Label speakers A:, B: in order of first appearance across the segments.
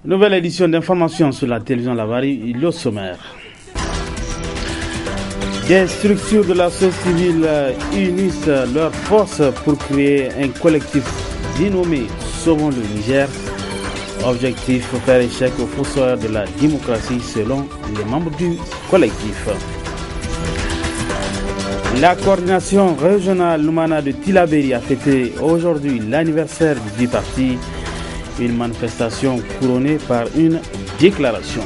A: Nouvelle édition d'information sur la télévision Lavari, le sommaire. Des structures de la société civile unissent leurs forces pour créer un collectif dénommé Sauvons le Niger. Objectif, faire échec aux fossoyeurs de la démocratie selon les membres du collectif. La coordination régionale Lumana de Tillabéri a fêté aujourd'hui l'anniversaire du parti. Une manifestation couronnée par une déclaration.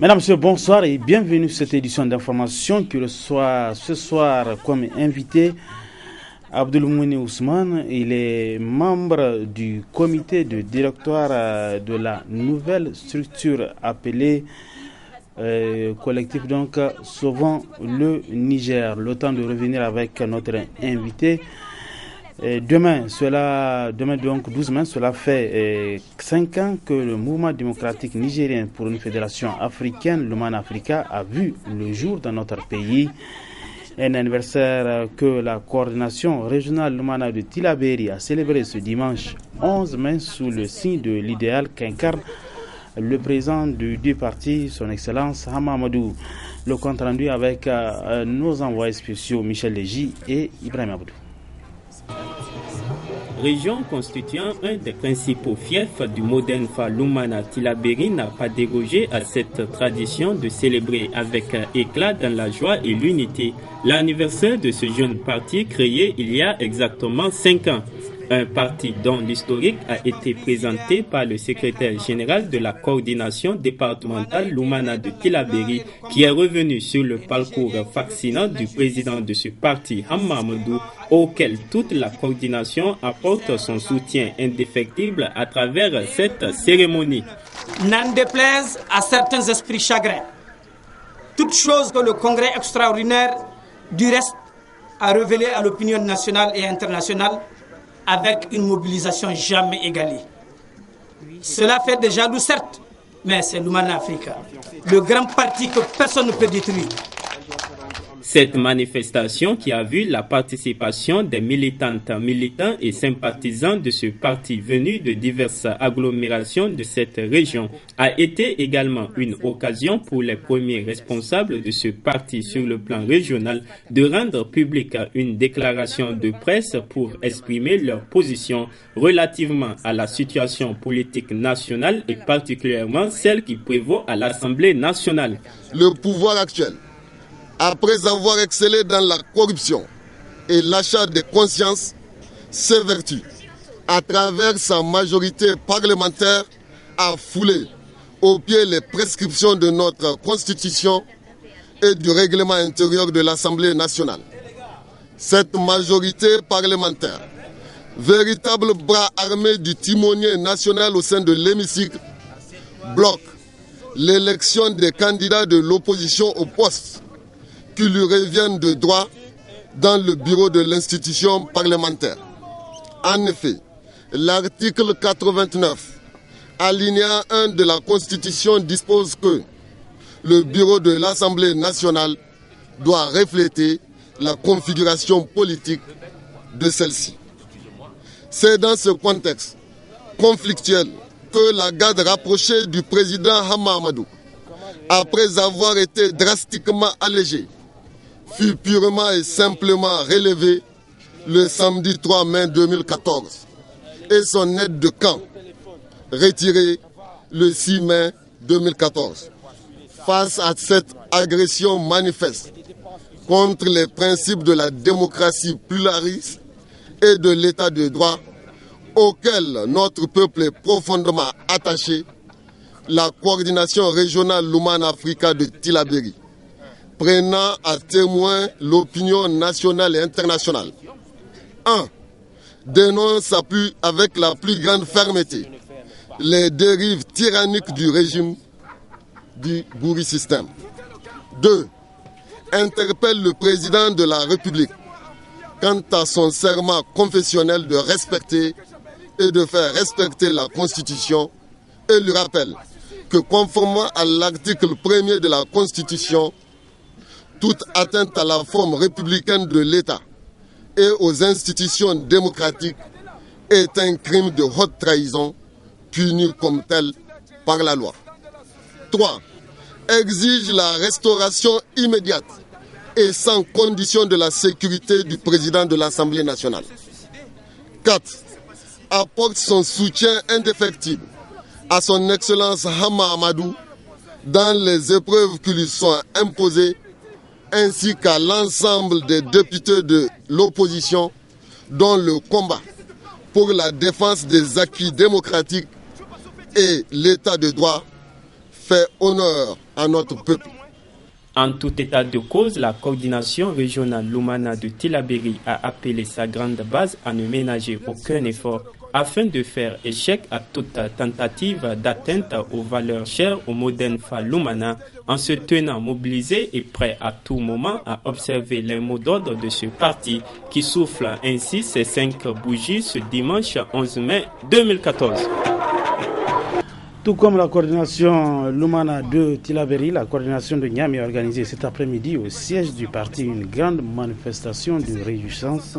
A: Mesdames, Messieurs, bonsoir et bienvenue sur cette édition d'information qui reçoit ce soir comme invité Abdulmouni Ousmane. Il est membre du comité de directoire de la nouvelle structure appelée collectif donc Sauvons le Niger. Le temps de revenir avec notre invité. Demain donc 12 mai, cela fait 5 ans que le mouvement démocratique nigérien pour une fédération africaine, Lumana Africa, a vu le jour dans notre pays. Un anniversaire que la coordination régionale Lumana de Tillabéri a célébré ce dimanche 11 mai sous le signe de l'idéal qu'incarne le président du deux partis, son Excellence Hamamadou. Le compte rendu avec nos envoyés spéciaux Michel Légy et Ibrahim Abdou.
B: Région constituant un des principaux fiefs du Modenfa Lumana Tillabéri n'a pas dérogé à cette tradition de célébrer avec éclat dans la joie et l'unité l'anniversaire de ce jeune parti créé il y a exactement 5 ans. Un parti dont l'historique a été présenté par le secrétaire général de la coordination départementale Lumana de Tillabéri, qui est revenu sur le parcours fascinant du président de ce parti, Hamamadou, auquel toute la coordination apporte son soutien indéfectible à travers cette cérémonie.
C: N'en déplaise à certains esprits chagrins, toute chose que le congrès extraordinaire du reste a révélé à l'opinion nationale et internationale avec une mobilisation jamais égalée. Cela fait des jaloux, certes, mais c'est Lumana Africa, le grand parti que personne ne peut détruire.
B: Cette manifestation qui a vu la participation des militantes, militants et sympathisants de ce parti venus de diverses agglomérations de cette région a été également une occasion pour les premiers responsables de ce parti sur le plan régional de rendre publique une déclaration de presse pour exprimer leur position relativement à la situation politique nationale et particulièrement celle qui prévaut à l'Assemblée nationale.
D: Le pouvoir actuel, après avoir excellé dans la corruption et l'achat de conscience, s'évertue, à travers sa majorité parlementaire, à fouler au pied les prescriptions de notre Constitution et du règlement intérieur de l'Assemblée nationale. Cette majorité parlementaire, véritable bras armé du timonier national au sein de l'hémicycle, bloque l'élection des candidats de l'opposition au poste qui lui reviennent de droit dans le bureau de l'institution parlementaire. En effet, l'article 89, alinéa 1 de la Constitution dispose que le bureau de l'Assemblée nationale doit refléter la configuration politique de celle-ci. C'est dans ce contexte conflictuel que la garde rapprochée du président Hamamadou, après avoir été drastiquement allégée, fut purement et simplement relevé le samedi 3 mai 2014 et son aide de camp retirée le 6 mai 2014. Face à cette agression manifeste contre les principes de la démocratie pluraliste et de l'état de droit auquel notre peuple est profondément attaché, la coordination régionale Lumana Africa de Tillabéri, prenant à témoin l'opinion nationale et internationale. 1. Dénonce avec la plus grande fermeté les dérives tyranniques du régime du Gouri système. 2. Interpelle le président de la République quant à son serment confessionnel de respecter et de faire respecter la Constitution et lui rappelle que conformément à l'article 1er de la Constitution, toute atteinte à la forme républicaine de l'État et aux institutions démocratiques est un crime de haute trahison puni comme tel par la loi. 3. Exige la restauration immédiate et sans condition de la sécurité du président de l'Assemblée nationale. 4. Apporte son soutien indéfectible à son Excellence Hama Amadou dans les épreuves qui lui sont imposées, ainsi qu'à l'ensemble des députés de l'opposition dont le combat pour la défense des acquis démocratiques et l'état de droit fait honneur à notre peuple.
B: En tout état de cause, la coordination régionale Lumana de Tillabéri a appelé sa grande base à ne ménager aucun effort afin de faire échec à toute tentative d'atteinte aux valeurs chères au moderne Fa Lumana, en se tenant mobilisé et prêt à tout moment à observer les mots d'ordre de ce parti qui souffle ainsi ses 5 bougies ce dimanche 11 mai 2014.
A: Tout comme la coordination Lumana de Tillabéri, la coordination de Niamey a organisé cet après-midi au siège du parti une grande manifestation de réjouissance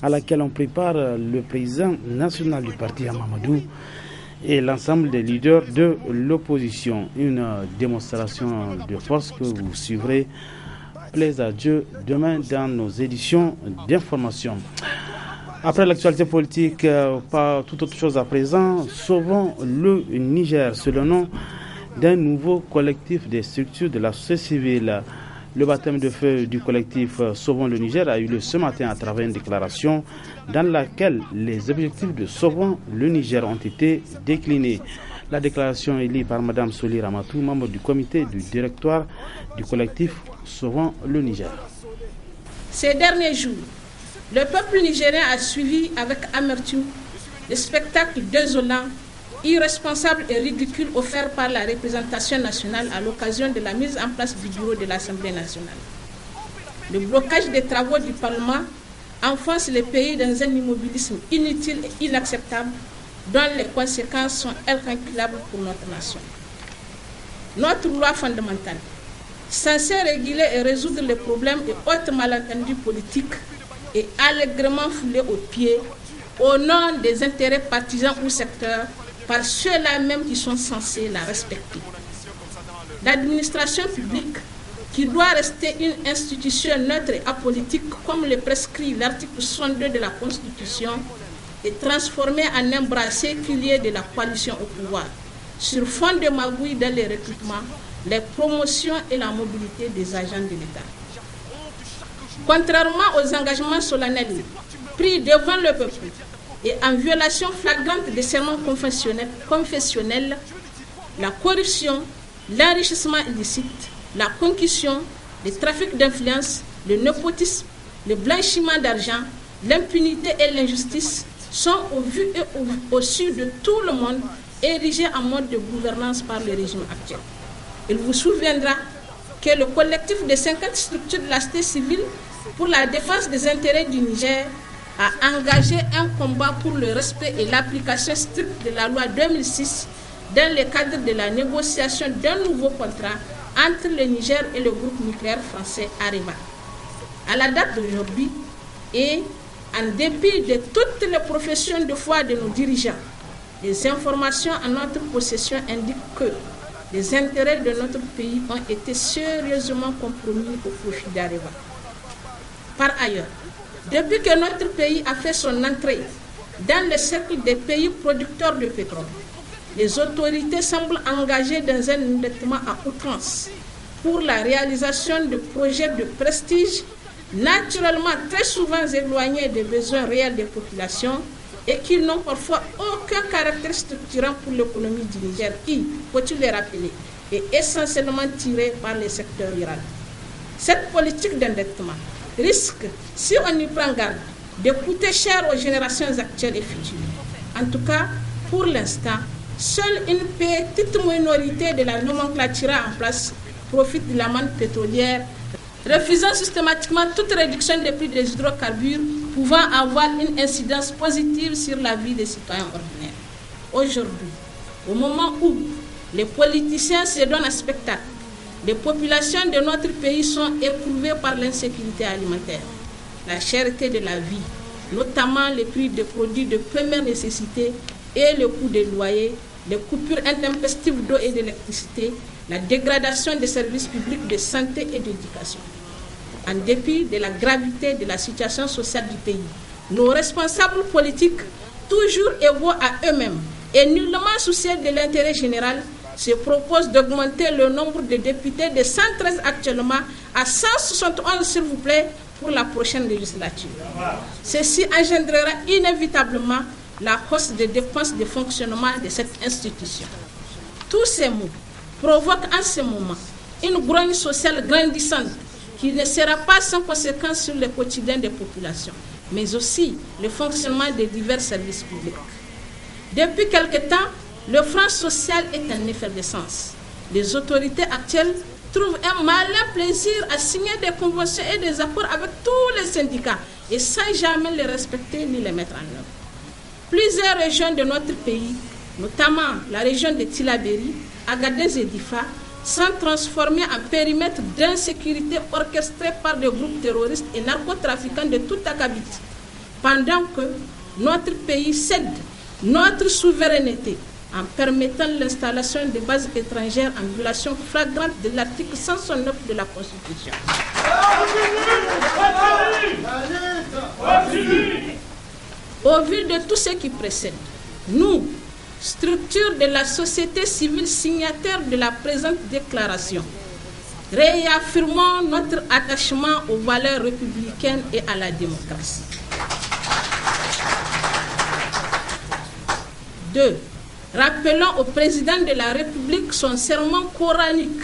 A: à laquelle on prépare le président national du parti Hamamadou et l'ensemble des leaders de l'opposition. Une démonstration de force que vous suivrez, plaise à Dieu, demain dans nos éditions d'information. Après l'actualité politique, pas toute autre chose à présent, sauvons le Niger, c'est le nom d'un nouveau collectif des structures de la société civile. Le baptême de feu du collectif Sauvons le Niger a eu lieu ce matin à travers une déclaration dans laquelle les objectifs de Sauvons le Niger ont été déclinés. La déclaration est lue par Mme Soli Ramatou, membre du comité du directoire du collectif Sauvons le Niger.
E: Ces derniers jours, le peuple nigérien a suivi avec amertume le spectacle désolant, irresponsable et ridicule offert par la représentation nationale à l'occasion de la mise en place du bureau de l'Assemblée nationale. Le blocage des travaux du Parlement enfonce le pays dans un immobilisme inutile et inacceptable dont les conséquences sont incalculables pour notre nation. Notre loi fondamentale, censée réguler et résoudre les problèmes et autres malentendus politiques, est allègrement foulée aux pieds au nom des intérêts partisans ou secteurs par ceux-là même qui sont censés la respecter. L'administration publique, qui doit rester une institution neutre et apolitique comme le prescrit l'article 62 de la Constitution, est transformée en un bras séculier de la coalition au pouvoir, sur fond de magouilles dans les recrutements, les promotions et la mobilité des agents de l'État. Contrairement aux engagements solennels pris devant le peuple et en violation flagrante des serments confessionnels, la corruption, l'enrichissement illicite, la concussion, le trafic d'influence, le népotisme, le blanchiment d'argent, l'impunité et l'injustice sont au vu et au su de tout le monde érigés en mode de gouvernance par le régime actuel. Il vous souviendra que le collectif de 50 structures de la société civile pour la défense des intérêts du Niger a engagé un combat pour le respect et l'application stricte de la loi 2006 dans le cadre de la négociation d'un nouveau contrat entre le Niger et le groupe nucléaire français Areva. À la date d'aujourd'hui, et en dépit de toutes les professions de foi de nos dirigeants, les informations en notre possession indiquent que les intérêts de notre pays ont été sérieusement compromis au profit d'Areva. Par ailleurs, depuis que notre pays a fait son entrée dans le cercle des pays producteurs de pétrole, les autorités semblent engagées dans un endettement à outrance pour la réalisation de projets de prestige naturellement très souvent éloignés des besoins réels des populations et qui n'ont parfois aucun caractère structurant pour l'économie du Niger qui, faut-il le rappeler, est essentiellement tirée par les secteurs ruraux. Cette politique d'endettement risque, si on y prend garde, de coûter cher aux générations actuelles et futures. En tout cas, pour l'instant, seule une petite minorité de la nomenclature en place profite de la manne pétrolière, refusant systématiquement toute réduction des prix des hydrocarbures pouvant avoir une incidence positive sur la vie des citoyens ordinaires. Aujourd'hui, au moment où les politiciens se donnent un spectacle, les populations de notre pays sont éprouvées par l'insécurité alimentaire, la cherté de la vie, notamment les prix des produits de première nécessité et le coût des loyers, les coupures intempestives d'eau et d'électricité, la dégradation des services publics de santé et d'éducation. En dépit de la gravité de la situation sociale du pays, nos responsables politiques, toujours égaux à eux-mêmes et nullement soucieux de l'intérêt général, se proposent d'augmenter le nombre de députés de 113 actuellement à 171, s'il vous plaît, pour la prochaine législature. Ceci engendrera inévitablement la hausse des dépenses de fonctionnement de cette institution. Tous ces mots provoquent en ce moment une grogne sociale grandissante qui ne sera pas sans conséquence sur le quotidien des populations, mais aussi le fonctionnement des divers services publics. Depuis quelque temps, le front social est en effervescence. Les autorités actuelles trouvent un malin plaisir à signer des conventions et des accords avec tous les syndicats et sans jamais les respecter ni les mettre en œuvre. Plusieurs régions de notre pays, notamment la région de Tillabéri, Agadez et Difa, sont transformées en périmètre d'insécurité orchestré par des groupes terroristes et narcotrafiquants de tout acabit, pendant que notre pays cède notre souveraineté en permettant l'installation de bases étrangères en violation flagrante de l'article 169 de la Constitution. Au vu de tout ce qui précède, nous, structure de la société civile signataire de la présente déclaration, réaffirmons notre attachement aux valeurs républicaines et à la démocratie. 2. Rappelons au président de la République son serment coranique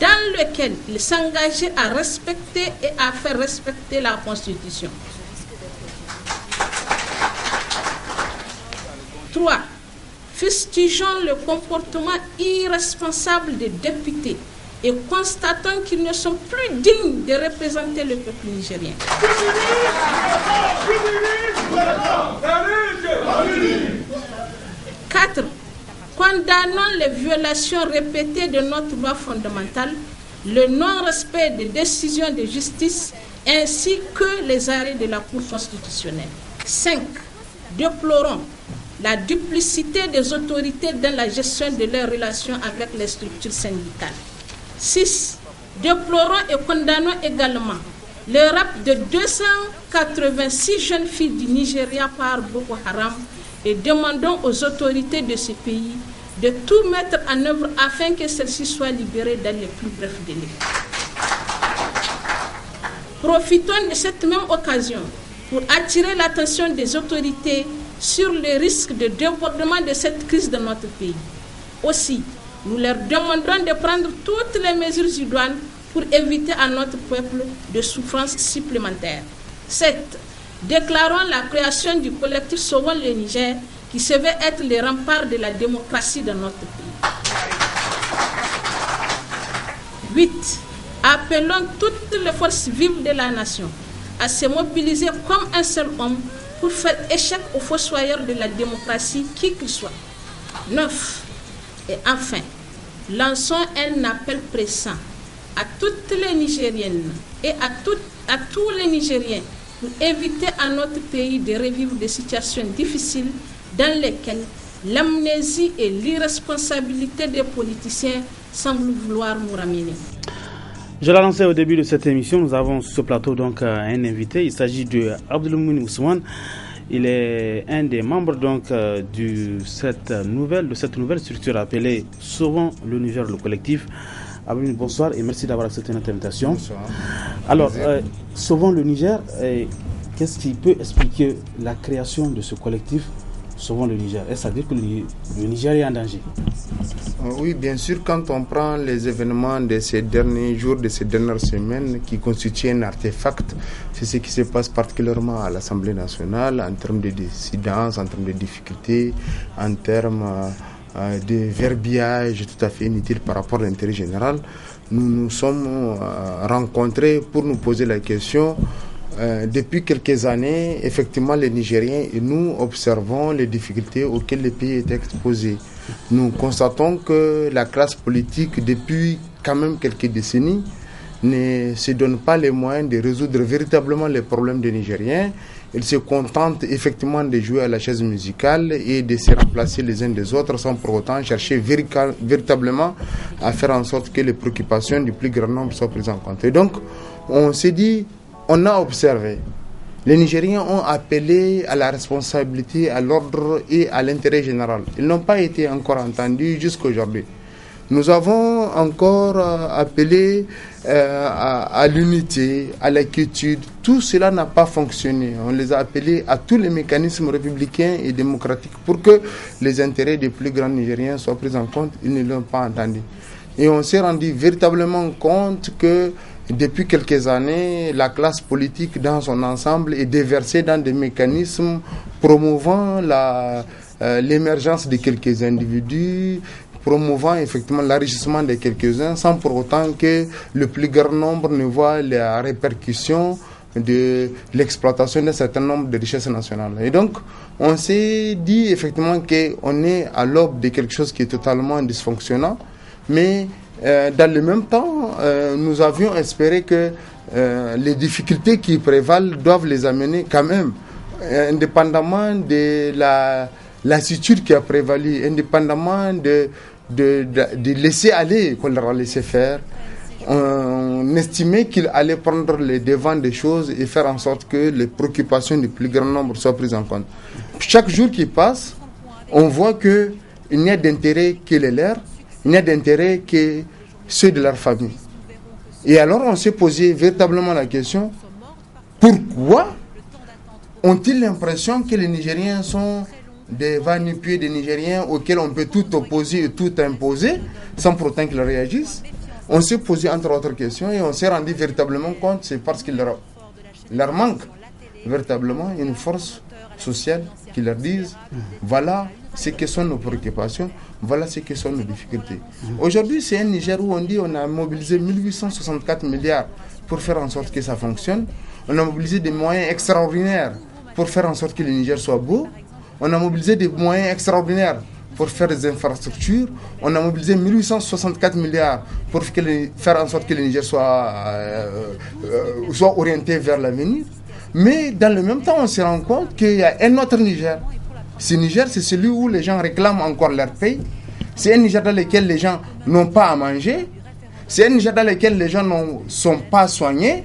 E: dans lequel il s'engageait à respecter et à faire respecter la Constitution. 3. Fustigeons le comportement irresponsable des députés et constatons qu'ils ne sont plus dignes de représenter le peuple nigérien. 4. Condamnons les violations répétées de notre loi fondamentale, le non-respect des décisions de justice ainsi que les arrêts de la Cour constitutionnelle. 5. Déplorons la duplicité des autorités dans la gestion de leurs relations avec les structures syndicales. 6. Déplorons et condamnons également le rapt de 286 jeunes filles du Nigeria par Boko Haram et demandons aux autorités de ce pays de tout mettre en œuvre afin que celles-ci soient libérées dans les plus brefs délais. Profitons de cette même occasion pour attirer l'attention des autorités sur les risques de débordement de cette crise dans notre pays. Aussi, nous leur demandons de prendre toutes les mesures idoines pour éviter à notre peuple de souffrances supplémentaires. 7. Déclarons la création du collectif Sauvons le Niger qui se veut être le rempart de la démocratie dans notre pays. 8. Appelons toutes les forces vives de la nation à se mobiliser comme un seul homme pour faire échec aux fossoyeurs de la démocratie, qui qu'ils soient. 9. Et enfin, lançons un appel pressant à toutes les Nigériennes et à tous les Nigériens pour éviter à notre pays de revivre des situations difficiles dans lesquelles l'amnésie et l'irresponsabilité des politiciens semblent vouloir nous ramener.
A: Je l'ai annoncé au début de cette émission, nous avons sur ce plateau donc un invité. Il s'agit de Abdelmouni Ousmane. Il est un des membres donc de cette nouvelle structure appelée Sauvons le Niger, le collectif. Abdoul, bonsoir et merci d'avoir accepté notre invitation.
F: Bonsoir.
A: Alors, Sauvons le Niger, qu'est-ce qui peut expliquer la création de ce collectif Sauvons le Niger? Est-ce à dire que le Niger est en danger?
F: Oui, bien sûr, quand on prend les événements de ces derniers jours, de ces dernières semaines, qui constituent un artefact, c'est ce qui se passe particulièrement à l'Assemblée nationale en termes de dissidence, en termes de difficultés, en termes de verbiage tout à fait inutile par rapport à l'intérêt général. Nous nous sommes rencontrés pour nous poser la question. Depuis quelques années, effectivement, les Nigériens et nous observons les difficultés auxquelles le pays est exposé. Nous constatons que la classe politique, depuis quand même quelques décennies, ne se donne pas les moyens de résoudre véritablement les problèmes des Nigériens. Ils se contentent effectivement de jouer à la chaise musicale et de se remplacer les uns des autres sans pour autant chercher véritablement à faire en sorte que les préoccupations du plus grand nombre soient prises en compte. Et donc, on s'est dit, on a observé, les Nigériens ont appelé à la responsabilité, à l'ordre et à l'intérêt général. Ils n'ont pas été encore entendus jusqu'à aujourd'hui. Nous avons encore appelé à l'unité, à la quiétude. Tout cela n'a pas fonctionné. On les a appelés à tous les mécanismes républicains et démocratiques pour que les intérêts des plus grands Nigériens soient pris en compte. Ils ne l'ont pas entendu. Et on s'est rendu véritablement compte que depuis quelques années, la classe politique dans son ensemble est déversée dans des mécanismes promouvant l'émergence de quelques individus, promouvant effectivement l'enrichissement de quelques-uns, sans pour autant que le plus grand nombre ne voit les répercussions de l'exploitation d'un certain nombre de richesses nationales. Et donc, on s'est dit effectivement qu'on est à l'aube de quelque chose qui est totalement dysfonctionnant, mais dans le même temps, nous avions espéré que les difficultés qui prévalent doivent les amener quand même, indépendamment de la lassitude qui a prévalu, indépendamment de laisser aller, qu'on leur a laissé faire. On estimait qu'il allait prendre les devants des choses et faire en sorte que les préoccupations du plus grand nombre soient prises en compte. Chaque jour qui passe, on voit qu'il n'y a d'intérêt que les leurs, il n'y a d'intérêt que ceux de leur famille. Et alors on s'est posé véritablement la question, pourquoi ont-ils l'impression que les Nigériens sont des va-nu-pieds des Nigériens auxquels on peut tout opposer et tout imposer sans pour autant qu'ils réagissent? On s'est posé entre autres questions et on s'est rendu véritablement compte, c'est parce qu'il leur manque véritablement une force sociale qui leur dise voilà ce que sont nos préoccupations, voilà ce que sont nos difficultés. Aujourd'hui, c'est un Niger où on dit on a mobilisé 1864 milliards pour faire en sorte que ça fonctionne. On a mobilisé des moyens extraordinaires pour faire en sorte que le Niger soit beau. On a mobilisé des moyens extraordinaires pour faire des infrastructures. On a mobilisé 1864 milliards pour faire en sorte que le Niger soit orienté vers l'avenir. Mais dans le même temps, on se rend compte qu'il y a un autre Niger. Ce Niger, c'est celui où les gens réclament encore leur paye. C'est un Niger dans lequel les gens n'ont pas à manger. C'est un Niger dans lequel les gens ne sont pas soignés.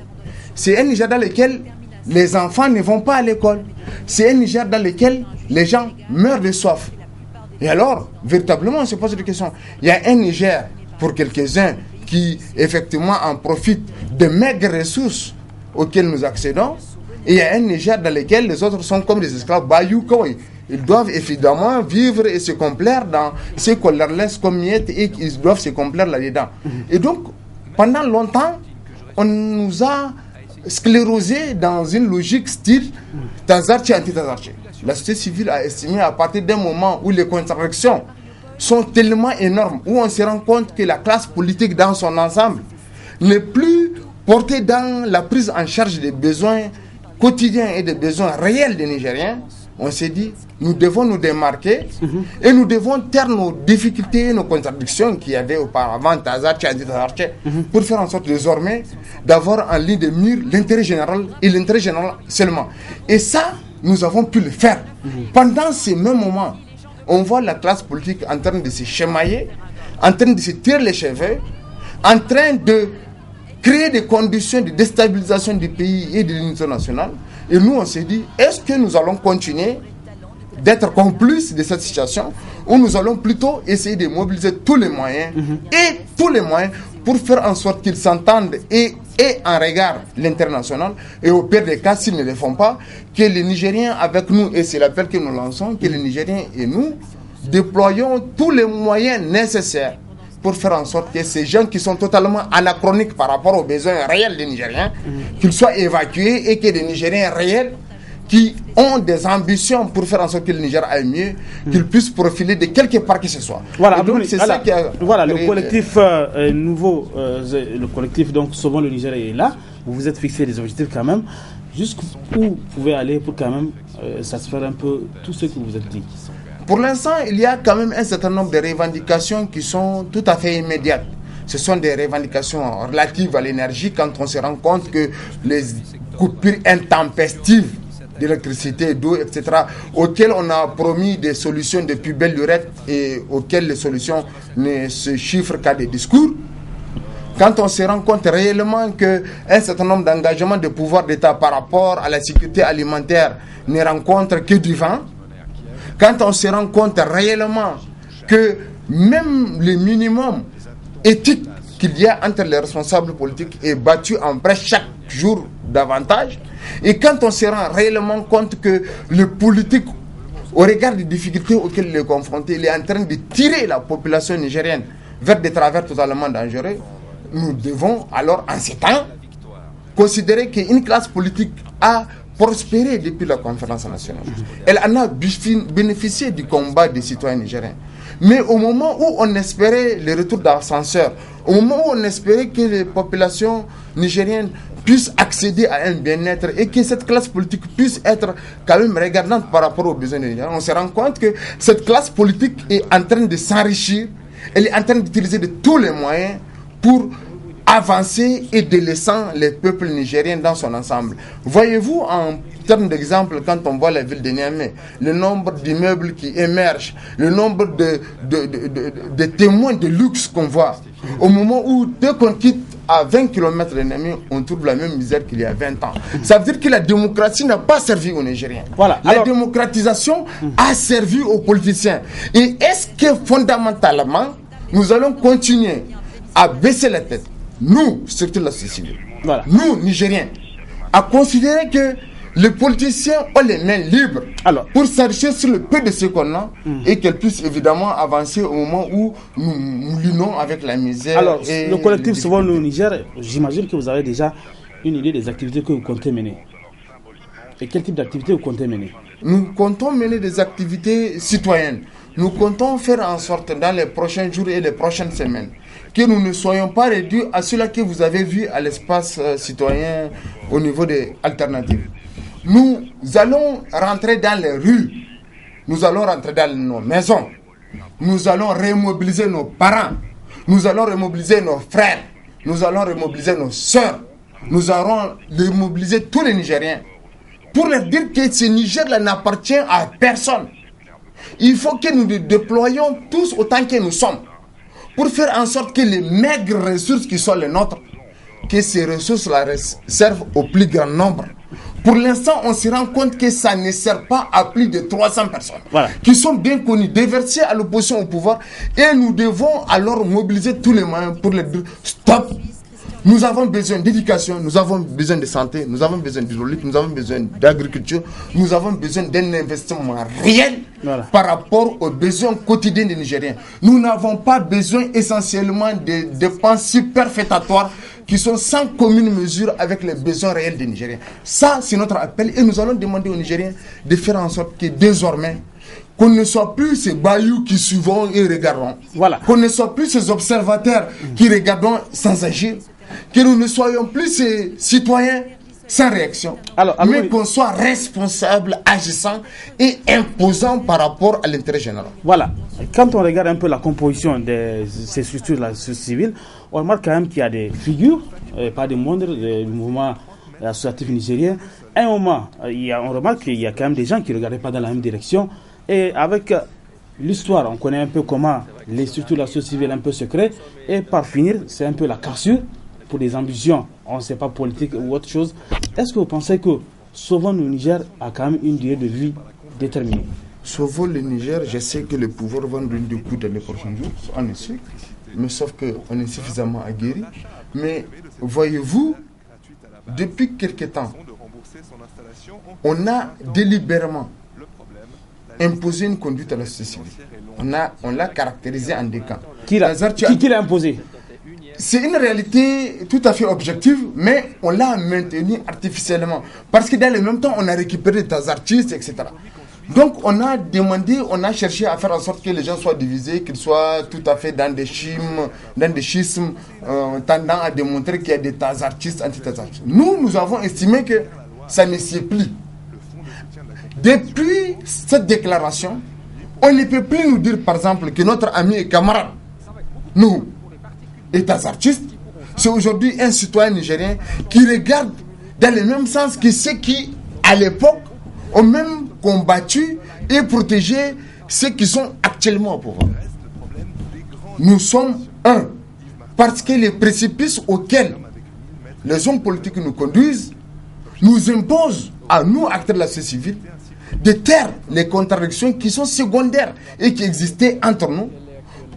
F: C'est un Niger dans lequel les enfants ne vont pas à l'école. C'est un Niger dans lequel les gens meurent de soif. Et alors, véritablement, on se pose des questions. Il y a un Niger, pour quelques-uns, qui effectivement en profitent de maigres ressources auxquelles nous accédons. Et il y a un Niger dans lequel les autres sont comme des esclaves bayou. Ils doivent évidemment vivre et se complaire dans ce qu'on leur laisse comme miettes et ils doivent se complaire là-dedans. Et donc, pendant longtemps, on nous a sclérosé dans une logique style Tazarché anti-Tazarché. La société civile a estimé à partir d'un moment où les contradictions sont tellement énormes, où on se rend compte que la classe politique dans son ensemble n'est plus portée dans la prise en charge des besoins quotidiens et des besoins réels des Nigériens. On s'est dit, nous devons nous démarquer et nous devons taire nos difficultés et nos contradictions qu'il y avait auparavant, pour faire en sorte désormais d'avoir en ligne de mire l'intérêt général et l'intérêt général seulement. Et ça, nous avons pu le faire. Pendant ces mêmes moments, on voit la classe politique en train de se chamailler, en train de se tirer les cheveux, en train de créer des conditions de déstabilisation du pays et de l'unité nationale. Et nous, on s'est dit, est-ce que nous allons continuer d'être complices de cette situation ou nous allons plutôt essayer de mobiliser tous les moyens et tous les moyens pour faire en sorte qu'ils s'entendent et en regard l'international, et au pire des cas, s'ils ne le font pas, que les Nigériens avec nous, et c'est l'appel que nous lançons, que les Nigériens et nous déployons tous les moyens nécessaires pour faire en sorte que ces gens qui sont totalement anachroniques par rapport aux besoins réels des Nigériens, qu'ils soient évacués et que les Nigériens réels qui ont des ambitions pour faire en sorte que le Niger aille mieux, qu'ils puissent profiler de quelque part que ce soit.
A: Voilà, donc, c'est ça qui a le collectif nouveau, le collectif donc Sauvons le Niger est là. Vous vous êtes fixé des objectifs quand même. Jusqu'où vous pouvez aller pour quand même satisfaire un peu tout ce que vous êtes dit.
F: Pour l'instant, il y a quand même un certain nombre de revendications qui sont tout à fait immédiates. Ce sont des revendications relatives à l'énergie quand on se rend compte que les coupures intempestives d'électricité, d'eau, etc., auxquelles on a promis des solutions depuis belle lurette et auxquelles les solutions ne se chiffrent qu'à des discours. Quand on se rend compte réellement qu'un certain nombre d'engagements de pouvoir d'État par rapport à la sécurité alimentaire ne rencontrent que du vent, quand on se rend compte réellement que même le minimum éthique qu'il y a entre les responsables politiques est battu en brèche chaque jour davantage, et quand on se rend réellement compte que le politique, au regard des difficultés auxquelles il est confronté, il est en train de tirer la population nigérienne vers des travers totalement dangereux, nous devons alors en ces temps considérer qu'une classe politique a prospéré depuis la conférence nationale. Elle en a bénéficié du combat des citoyens nigériens. Mais au moment où on espérait le retour d'ascenseur, au moment où on espérait que les populations nigériennes puissent accéder à un bien-être et que cette classe politique puisse être quand même regardante par rapport aux besoins des Nigériens, on se rend compte que cette classe politique est en train de s'enrichir, elle est en train d'utiliser de tous les moyens pour avancer et délaissant les peuples nigériens dans son ensemble. Voyez-vous, en termes d'exemple, quand on voit la ville de Niamey, le nombre d'immeubles qui émergent, le nombre de témoins de luxe qu'on voit, au moment où, dès qu'on quitte à 20 km de Niamey, on trouve la même misère qu'il y a 20 ans. Ça veut dire que la démocratie n'a pas servi aux Nigériens. Voilà. La démocratisation a servi aux politiciens. Et est-ce que fondamentalement, nous allons continuer à baisser la tête, nous, surtout la société civile, nous, Nigériens, à considérer que les politiciens ont les mains libres pour s'enrichir sur le peu de ce qu'on a et qu'elles puissent évidemment avancer au moment où nous lunons avec la misère.
A: Alors, le collectif Sauvons le Niger, j'imagine que vous avez déjà une idée des activités que vous comptez mener. Et quel type d'activités vous comptez mener?
F: Nous comptons mener des activités citoyennes. Nous comptons faire en sorte dans les prochains jours et les prochaines semaines que nous ne soyons pas réduits à cela que vous avez vu à l'espace citoyen au niveau des alternatives. Nous allons rentrer dans les rues, nous allons rentrer dans nos maisons, nous allons remobiliser nos parents, nous allons remobiliser nos frères, nous allons remobiliser nos soeurs, nous allons remobiliser tous les Nigériens pour leur dire que ce Niger-là n'appartient à personne. Il faut que nous nous déployions tous autant que nous sommes pour faire en sorte que les maigres ressources qui sont les nôtres, que ces ressources-là servent au plus grand nombre. Pour l'instant, on se rend compte que ça ne sert pas à plus de 300 personnes qui sont bien connues, déversées à l'opposition au pouvoir, et nous devons alors mobiliser tous les moyens pour les dire stop. Nous avons besoin d'éducation, nous avons besoin de santé, nous avons besoin d'hydraulique, nous avons besoin d'agriculture, nous avons besoin d'un investissement réel par rapport aux besoins quotidiens des Nigériens. Nous n'avons pas besoin essentiellement de dépenses superfétatoires qui sont sans commune mesure avec les besoins réels des Nigériens. Ça, c'est notre appel et nous allons demander aux Nigériens de faire en sorte que désormais, qu'on ne soit plus ces bailloux qui suivons et regardons, qu'on ne soit plus ces observateurs qui regardons sans agir, que nous ne soyons plus ces citoyens sans réaction, mais qu'on soit responsable, agissant et imposant par rapport à l'intérêt général.
A: Voilà. Quand on regarde un peu la composition de ces structures de la société civile, on remarque quand même qu'il y a des figures, pas des moindres, des mouvements associatifs nigériens. À un moment, on remarque qu'il y a quand même des gens qui ne regardaient pas dans la même direction. Et avec l'histoire, on connaît un peu comment les structures de la société civile un peu secrètes. Et par finir, c'est un peu la cassure pour des ambitions, on ne sait pas, politique ou autre chose. Est-ce que vous pensez que Sauvons le Niger a quand même une durée de vie déterminée?
F: Sauvons le Niger, je sais que le pouvoir va nous donner des coups dans les prochains jours, en effet. mais sauf qu'on est suffisamment aguerri. Mais voyez-vous, depuis quelque temps, on a délibérément imposé une conduite à la société civile. On l'a caractérisé en deux camps.
A: Qui l'a imposé?
F: C'est une réalité tout à fait objective, mais on l'a maintenu artificiellement. Parce que dans le même temps, on a récupéré des artistes, etc. Donc on a demandé, on a cherché à faire en sorte que les gens soient divisés, qu'ils soient tout à fait dans des schismes, tendant à démontrer qu'il y a des tas d'artistes, anti-artistes. Nous avons estimé que ça ne s'y est plus. Depuis cette déclaration, on ne peut plus nous dire par exemple que notre ami et camarade, nous, États artistes, c'est aujourd'hui un citoyen nigérien qui regarde dans le même sens que ceux qui, à l'époque, ont même combattu et protégé ceux qui sont actuellement au pouvoir. Nous sommes un, parce que les précipices auxquels les hommes politiques nous conduisent nous imposent, à nous, acteurs de la société civile, de taire les contradictions qui sont secondaires et qui existaient entre nous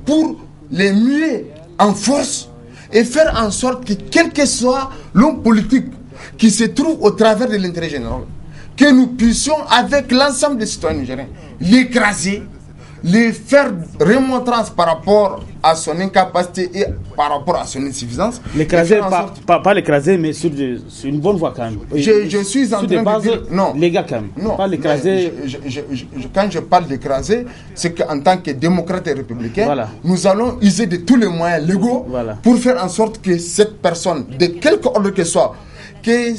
F: pour les muer en force et faire en sorte que quel que soit l'homme politique qui se trouve au travers de l'intérêt général, que nous puissions avec l'ensemble des citoyens nigériens l'écraser, les faire remontrance par rapport à son incapacité et par rapport à son insuffisance.
A: L'écraser, pas l'écraser, mais sur une bonne voie quand même.
F: Je suis en train de dire... Non,
A: les gars quand même.
F: Non,
A: pas l'écraser.
F: Quand je parle d'écraser, c'est qu'en tant que démocrate et républicain,
A: voilà, nous
F: allons user de tous les moyens légaux, voilà, pour faire en sorte que cette personne, de quelque ordre que soit, que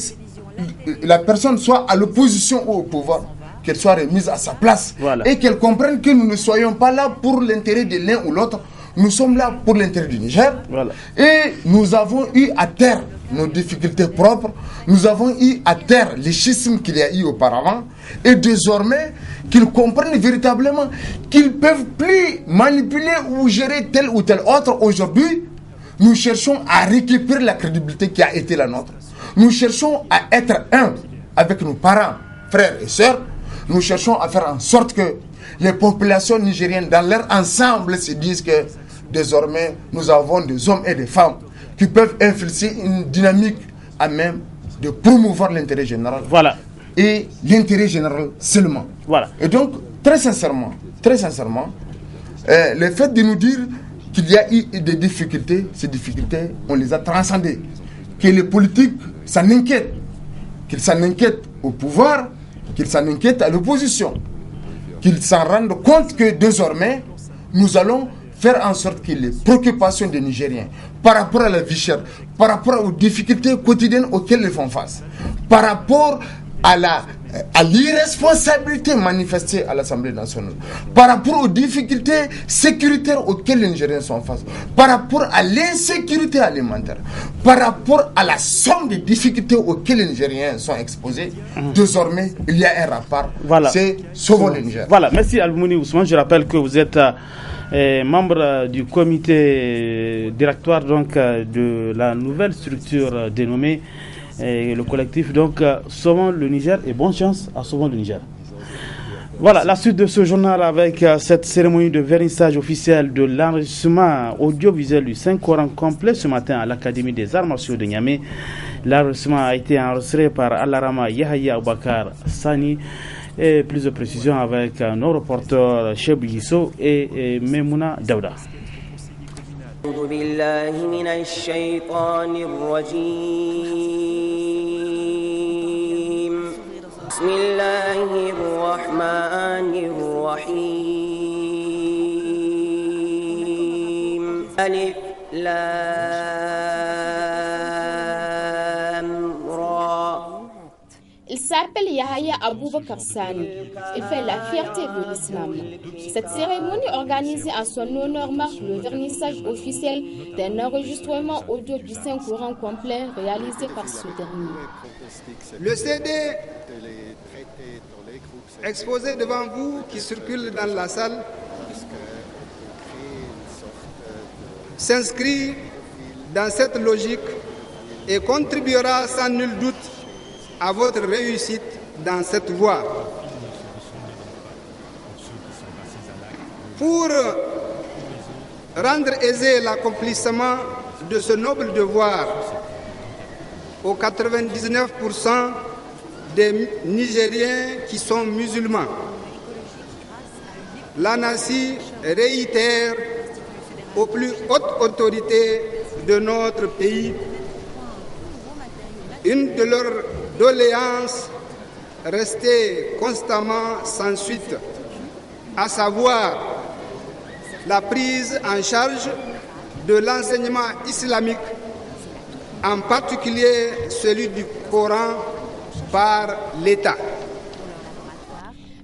F: la personne soit à l'opposition ou au pouvoir, qu'elle soit remise à sa place, voilà, et qu'elle comprenne que nous ne soyons pas là pour l'intérêt de l'un ou l'autre, nous sommes là pour l'intérêt du Niger, voilà, et nous avons eu à terre nos difficultés propres, nous avons eu à terre les schismes qu'il y a eu auparavant, et désormais qu'ils comprennent véritablement qu'ils ne peuvent plus manipuler ou gérer tel ou tel autre. Aujourd'hui, nous cherchons à récupérer la crédibilité qui a été la nôtre. Nous cherchons à être un avec nos parents, frères et sœurs. Nous cherchons à faire en sorte que les populations nigériennes dans leur ensemble se disent que désormais nous avons des hommes et des femmes qui peuvent influencer une dynamique à même de promouvoir l'intérêt général.
A: Voilà.
F: Et l'intérêt général seulement.
A: Voilà.
F: Et donc, très sincèrement, le fait de nous dire qu'il y a eu des difficultés, ces difficultés, on les a transcendées. Que les politiques s'en inquiètent, qu'ils s'en inquiètent au pouvoir, qu'ils s'en inquiètent à l'opposition, qu'ils s'en rendent compte que désormais, nous allons faire en sorte que les préoccupations des Nigériens par rapport à la vie chère, par rapport aux difficultés quotidiennes auxquelles ils font face, par rapport à l'irresponsabilité manifestée à l'Assemblée nationale, par rapport aux difficultés sécuritaires auxquelles les Nigériens sont en face, par rapport à l'insécurité alimentaire, par rapport à la somme de difficultés auxquelles les Nigériens sont exposés, désormais, il y a un rapport.
A: Voilà.
F: C'est Sauvons le Niger.
A: Voilà, merci Al-Mouni Ousmane. Je rappelle que vous êtes membre du comité directoire donc, de la nouvelle structure dénommée le collectif donc Sauvons le Niger, et bonne chance à Sauvons le Niger. Voilà la suite de ce journal avec cette cérémonie de vernissage officiel de l'enregistrement audiovisuel du Saint-Coran complet ce matin à l'Académie des Arts Martiaux de Niamey. L'enregistrement a été enregistré par Alarama Yahya Oubakar Sani, et plus de précisions avec nos reporters Cheb Yisso et Memouna Daouda.
G: أعوذ بالله من الشيطان الرجيم بسم الله الرحمن الرحيم ألف لام را.
H: Il s'appelle Yahya Aboubakar Sani. Il fait la fierté de l'islam. Cette cérémonie organisée en son honneur marque le vernissage officiel d'un enregistrement audio du Saint-Coran complet réalisé par ce dernier.
I: Le CD exposé devant vous qui circule dans la salle s'inscrit dans cette logique et contribuera sans nul doute à votre réussite dans cette voie. Pour rendre aisé l'accomplissement de ce noble devoir aux 99% des Nigériens qui sont musulmans. L'ANACI réitère aux plus hautes autorités de notre pays une de leurs doléances restée constamment sans suite, à savoir la prise en charge de l'enseignement islamique, en particulier celui du Coran, par l'État.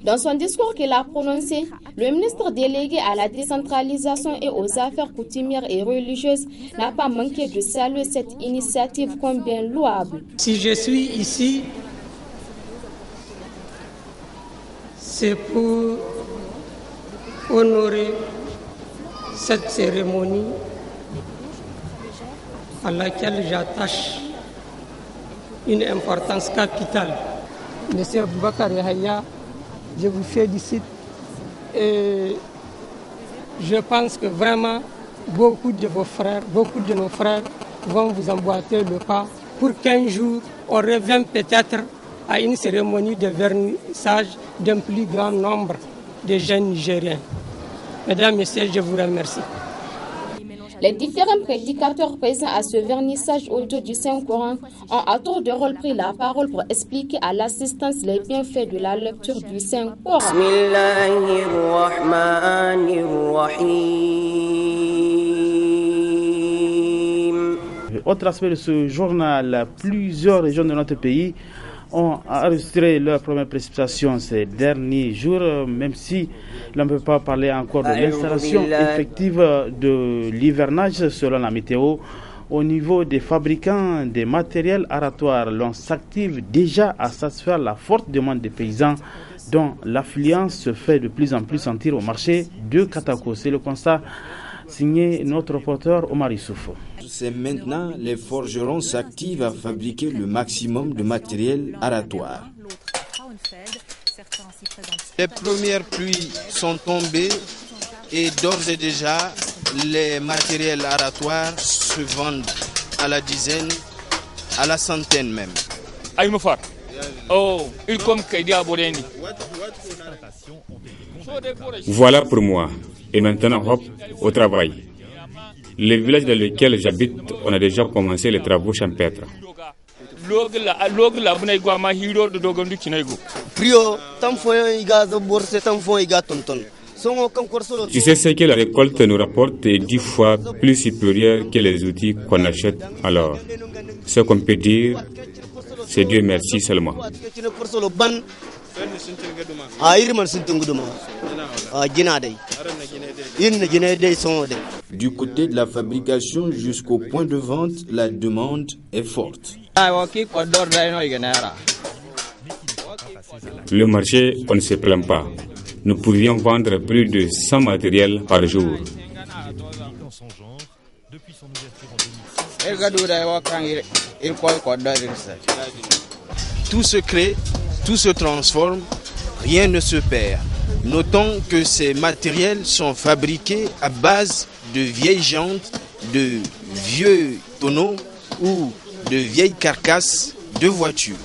H: Dans son discours qu'il a prononcé, le ministre délégué à la décentralisation et aux affaires coutumières et religieuses n'a pas manqué de saluer cette initiative comme bien louable.
C: Si je suis ici, c'est pour honorer cette cérémonie à laquelle j'attache une importance capitale. Monsieur Boubacar Yahya, je vous félicite et je pense que vraiment beaucoup de vos frères, beaucoup de nos frères vont vous emboîter le pas pour qu'un jour on revienne peut-être à une cérémonie de vernissage d'un plus grand nombre de jeunes Nigériens. Mesdames, Messieurs, je vous remercie.
H: Les différents prédicateurs présents à ce vernissage autour du Saint-Coran ont à tour de rôle pris la parole pour expliquer à l'assistance les bienfaits de la lecture du Saint-Coran.
A: Autre aspect de ce journal, plusieurs régions de notre pays ont enregistré leur première précipitation ces derniers jours, même si l'on ne peut pas parler encore de l'installation effective de l'hivernage selon la météo. Au niveau des fabricants des matériels aratoires, l'on s'active déjà à satisfaire la forte demande des paysans dont l'affluence se fait de plus en plus sentir au marché de Katako. C'est le constat signé notre reporter Omar Issoufou.
J: C'est maintenant les forgerons s'activent à fabriquer le maximum de matériel aratoire.
K: Les premières pluies sont tombées et d'ores et déjà les matériels aratoires se vendent à la dizaine, à la centaine même.
L: Voilà pour moi. Et maintenant, hop, au travail. Le village dans lequel j'habite, on a déjà commencé les travaux champêtres. Tu sais ce que la récolte nous rapporte est 10 fois plus supérieure que les outils qu'on achète. Alors, ce qu'on peut dire, c'est Dieu merci seulement.
J: Du côté de la fabrication jusqu'au point de vente, la demande est forte.
L: Le marché, on ne se plaint pas. Nous pouvions vendre plus de 100 matériels par jour.
K: Tout se crée, tout se transforme, rien ne se perd. Notons que ces matériels sont fabriqués à base de vieilles jantes, de vieux tonneaux ou de vieilles carcasses de voitures.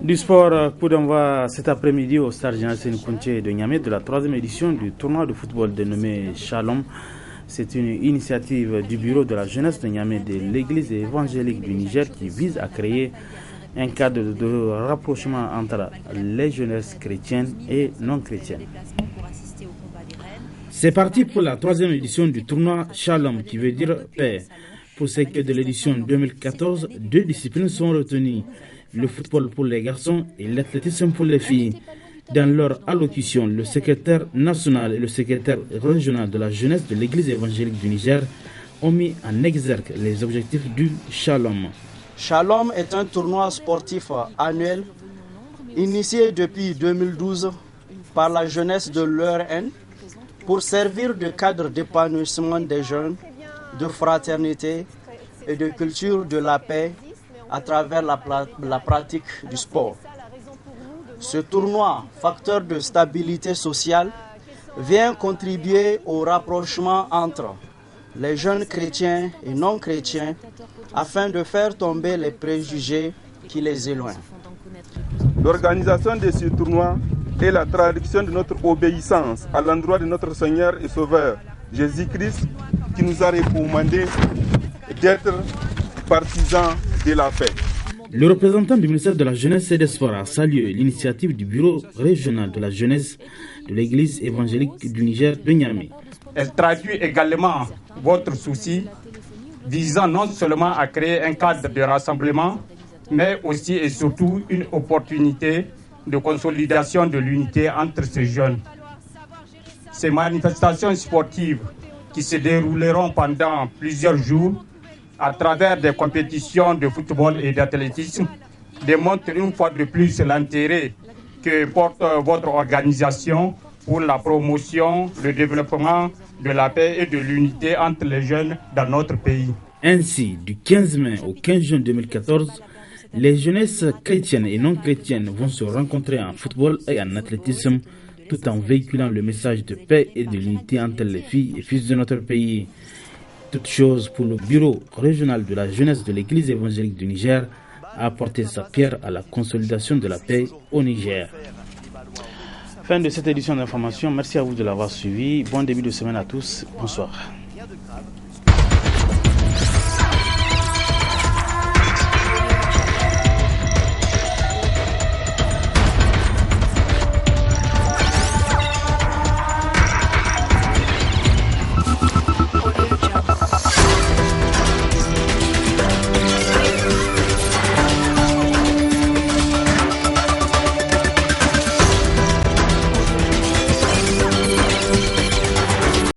A: Du sport, coup d'envoi cet après-midi au Stade Général Séni Kountché de Niamey de la 3e édition du tournoi de football dénommé Shalom. C'est une initiative du bureau de la jeunesse de Niamey de l'église évangélique du Niger qui vise à créer un cadre de rapprochement entre les jeunesses chrétiennes et non chrétiennes. C'est parti pour la 3e édition du tournoi Shalom qui veut dire paix. Pour ce qui est de l'édition 2014, 2 disciplines sont retenues, le football pour les garçons et l'athlétisme pour les filles. Dans leur allocution, le secrétaire national et le secrétaire régional de la jeunesse de l'église évangélique du Niger ont mis en exergue les objectifs du Shalom.
M: Shalom est un tournoi sportif annuel initié depuis 2012 par la jeunesse de l'ERN pour servir de cadre d'épanouissement des jeunes, de fraternité et de culture de la paix à travers la pratique du sport. Ce tournoi, facteur de stabilité sociale, vient contribuer au rapprochement entre les jeunes chrétiens et non chrétiens, afin de faire tomber les préjugés qui les éloignent.
N: L'organisation de ce tournoi est la traduction de notre obéissance à l'endroit de notre Seigneur et Sauveur, Jésus-Christ, qui nous a recommandé d'être partisans de la paix.
A: Le représentant du ministère de la Jeunesse et des Sports a salué l'initiative du Bureau régional de la jeunesse de l'Église évangélique du Niger de Niamey.
O: Elle traduit également votre souci visant non seulement à créer un cadre de rassemblement, mais aussi et surtout une opportunité de consolidation de l'unité entre ces jeunes. Ces manifestations sportives qui se dérouleront pendant plusieurs jours à travers des compétitions de football et d'athlétisme démontrent une fois de plus l'intérêt que porte votre organisation pour la promotion, le développement de la paix et de l'unité entre les jeunes dans notre pays.
A: Ainsi, du 15 mai au 15 juin 2014, les jeunesses chrétiennes et non chrétiennes vont se rencontrer en football et en athlétisme, tout en véhiculant le message de paix et de l'unité entre les filles et fils de notre pays. Toute chose pour le Bureau régional de la jeunesse de l'Église évangélique du Niger a apporté sa pierre à la consolidation de la paix au Niger. Fin de cette édition d'information. Merci à vous de l'avoir suivi. Bon début de semaine à tous. Bonsoir.